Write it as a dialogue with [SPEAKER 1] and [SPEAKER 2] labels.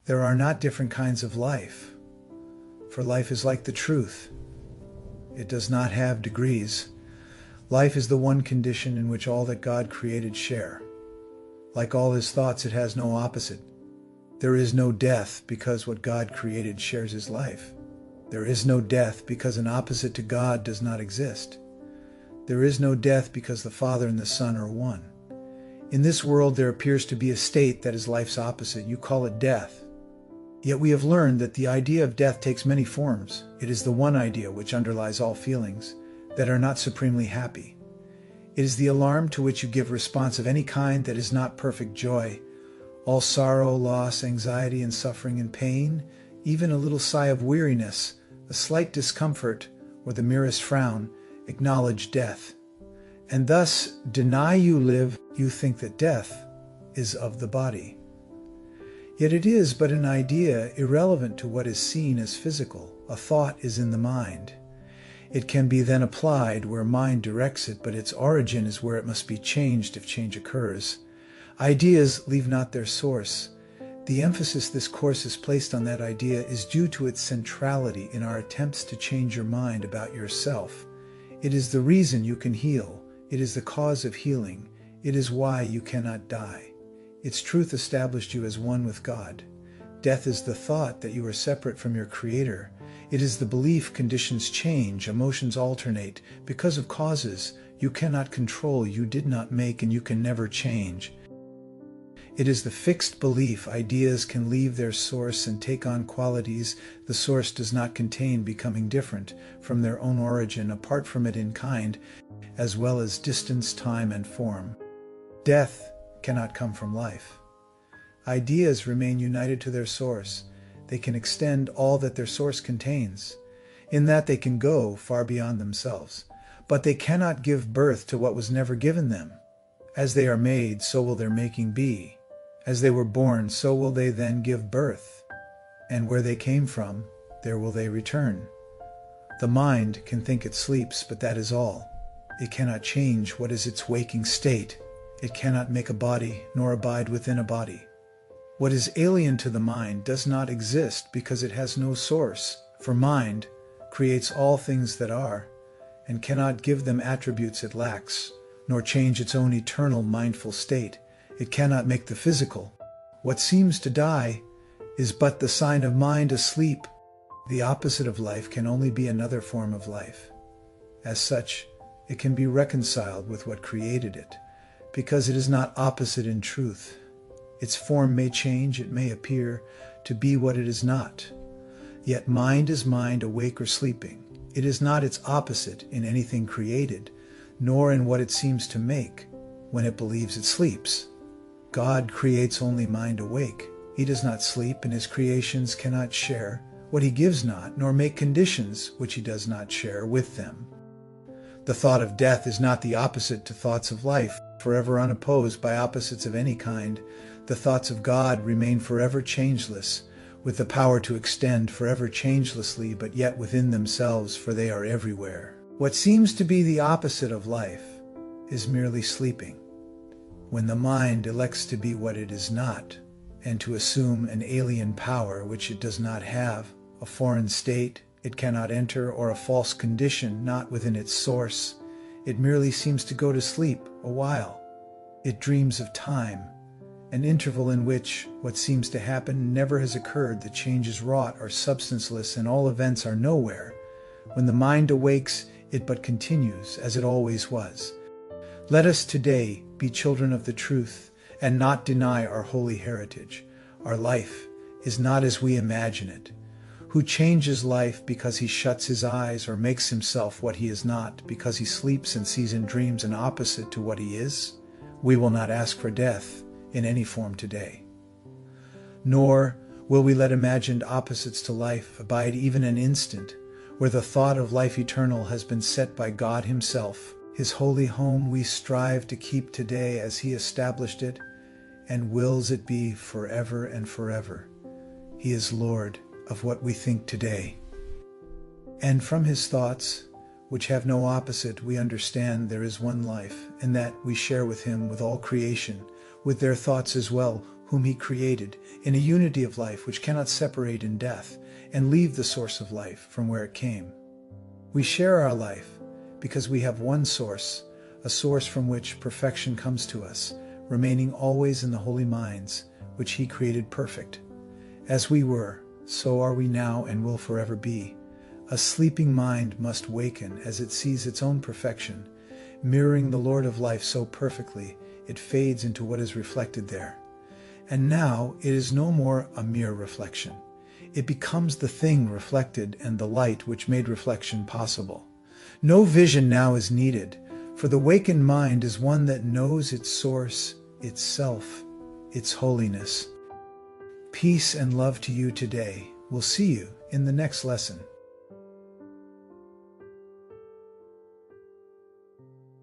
[SPEAKER 1] There are not different kinds of life, for life is like the truth. It does not have degrees. Life is the one condition in which all that God created share. Like all his thoughts, it has no opposite. There is no death because what God created shares his life. There is no death because an opposite to God does not exist. There is no death because the Father and the Son are one. In this world there appears to be a state that is life's opposite. You call it death. Yet we have learned that the idea of death takes many forms. It is the one idea which underlies all feelings that are not supremely happy. It is the alarm to which you give response of any kind that is not perfect joy. All sorrow, loss, anxiety, and suffering and pain, even a little sigh of weariness, a slight discomfort, or the merest frown, acknowledge death. And thus deny you live, you think that death is of the body. Yet it is but an idea irrelevant to what is seen as physical. A thought is in the mind. It can be then applied where mind directs it, but its origin is where it must be changed if change occurs. Ideas leave not their source. The emphasis this course has placed on that idea is due to its centrality in our attempts to change your mind about yourself. It is the reason you can heal. It is the cause of healing. It is why you cannot die. Its truth established you as one with God. Death is the thought that you are separate from your Creator. It is the belief conditions change, emotions alternate. Because of causes you cannot control, you did not make, and you can never change. It is the fixed belief ideas can leave their source and take on qualities the source does not contain, becoming different from their own origin, apart from it in kind, as well as distance, time, and form. Death cannot come from life. Ideas remain united to their source. They can extend all that their source contains, in that they can go far beyond themselves. But they cannot give birth to what was never given them. As they are made, so will their making be. As they were born, so will they then give birth. And where they came from, there will they return. The mind can think it sleeps, but that is all. It cannot change what is its waking state. It cannot make a body, nor abide within a body. What is alien to the mind does not exist because it has no source, for mind creates all things that are, and cannot give them attributes it lacks, nor change its own eternal mindful state. It cannot make the physical. What seems to die is but the sign of mind asleep. The opposite of life can only be another form of life. As such, it can be reconciled with what created it, because it is not opposite in truth. Its form may change, it may appear to be what it is not. Yet mind is mind, awake or sleeping. It is not its opposite in anything created, nor in what it seems to make when it believes it sleeps. God creates only mind awake. He does not sleep, and his creations cannot share what he gives not, nor make conditions which he does not share with them. The thought of death is not the opposite to thoughts of life, forever unopposed by opposites of any kind. The thoughts of God remain forever changeless, with the power to extend forever changelessly, but yet within themselves, for they are everywhere. What seems to be the opposite of life is merely sleeping. When the mind elects to be what it is not, and to assume an alien power which it does not have, a foreign state it cannot enter, or a false condition not within its source, it merely seems to go to sleep a while. It dreams of time, an interval in which what seems to happen never has occurred. The changes wrought are substanceless, and all events are nowhere. When the mind awakes, it but continues as it always was. Let us today be children of the truth and not deny our holy heritage. Our life is not as we imagine it. Who changes life because he shuts his eyes, or makes himself what he is not because he sleeps and sees in dreams an opposite to what he is? We will not ask for death in any form today. Nor will we let imagined opposites to life abide even an instant, where the thought of life eternal has been set by God himself. His holy home we strive to keep today as he established it, and wills it be forever and forever. He is Lord of what we think today. And from his thoughts, which have no opposite, we understand there is one life, and that we share with him, with all creation, with their thoughts as well, whom he created, in a unity of life which cannot separate in death and leave the source of life from where it came. We share our life because we have one source, a source from which perfection comes to us, remaining always in the holy minds which he created perfect. As we were, so are we now and will forever be. A sleeping mind must waken as it sees its own perfection, mirroring the Lord of life so perfectly it fades into what is reflected there. And now it is no more a mere reflection. It becomes the thing reflected and the light which made reflection possible. No vision now is needed, for the wakened mind is one that knows its source, itself, its holiness. Peace and love to you today. We'll see you in the next lesson.